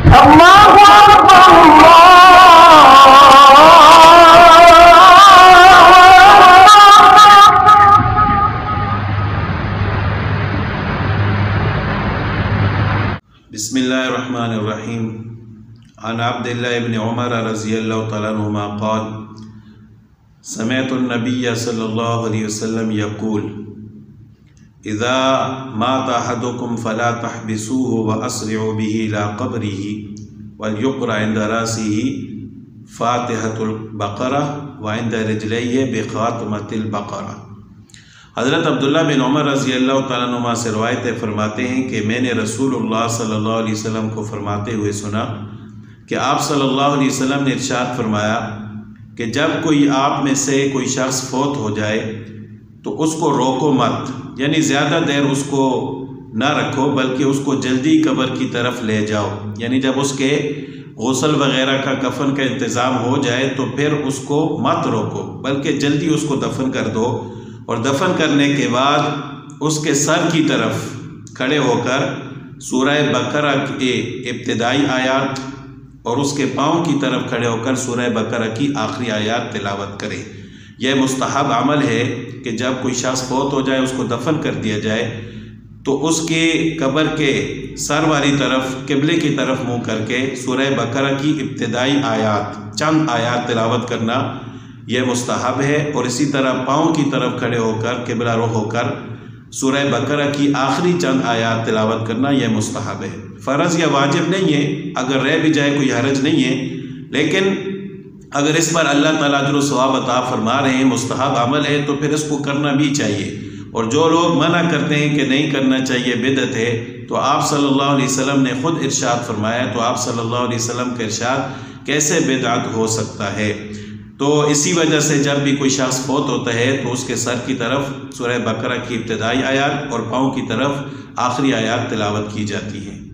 بسم اللہ الرحمن الرحیم عن عبداللہ ابن عمر رضی اللہ تعالیٰ عنہما قال سمعت النبی صلی اللہ علیہ وسلم یقول اذا مات احدکم فلا تحبسوه واسرعوا به الى قبره وليقرأ عند راسه فاتحة البقرة وعند رجليه بخاتمة البقرة۔ حضرت عبداللہ بن عمر رضی اللہ تعالیٰ عنہ سے روایت فرماتے ہیں کہ میں نے رسول اللہ صلی اللہ علیہ وسلم کو فرماتے ہوئے سنا کہ آپ صلی اللہ علیہ وسلم نے ارشاد فرمایا کہ جب کوئی آپ میں سے کوئی شخص فوت ہو جائے تو اس کو روکو مت، یعنی زیادہ دیر اس کو نہ رکھو بلکہ اس کو جلدی قبر کی طرف لے جاؤ، یعنی جب اس کے غسل وغیرہ کا کفن کا انتظام ہو جائے تو پھر اس کو مت روکو بلکہ جلدی اس کو دفن کر دو، اور دفن کرنے کے بعد اس کے سر کی طرف کھڑے ہو کر سورہ بقرہ کے ابتدائی آیات اور اس کے پاؤں کی طرف کھڑے ہو کر سورہ بقرہ کی آخری آیات تلاوت کریں۔ یہ مستحب عمل ہے کہ جب کوئی شخص فوت ہو جائے اس کو دفن کر دیا جائے تو اس کے قبر کے سر والی طرف قبلے کی طرف منہ کر کے سورہ بقرہ کی ابتدائی آیات چند آیات تلاوت کرنا یہ مستحب ہے، اور اسی طرح پاؤں کی طرف کھڑے ہو کر قبلہ رخ ہو کر سورہ بقرہ کی آخری چند آیات تلاوت کرنا یہ مستحب ہے۔ فرض یا واجب نہیں ہے، اگر رہ بھی جائے کوئی حرج نہیں ہے، لیکن اگر اس پر اللہ تعالیٰ اجر و ثواب عطا فرما رہے ہیں، مستحب عمل ہے تو پھر اس کو کرنا بھی چاہیے، اور جو لوگ منع کرتے ہیں کہ نہیں کرنا چاہیے بدعت ہے، تو آپ صلی اللہ علیہ وسلم نے خود ارشاد فرمایا، تو آپ صلی اللہ علیہ وسلم کا ارشاد کیسے بدعت ہو سکتا ہے؟ تو اسی وجہ سے جب بھی کوئی شخص فوت ہوتا ہے تو اس کے سر کی طرف سورہ بقرہ کی ابتدائی آیات اور پاؤں کی طرف آخری آیات تلاوت کی جاتی ہیں۔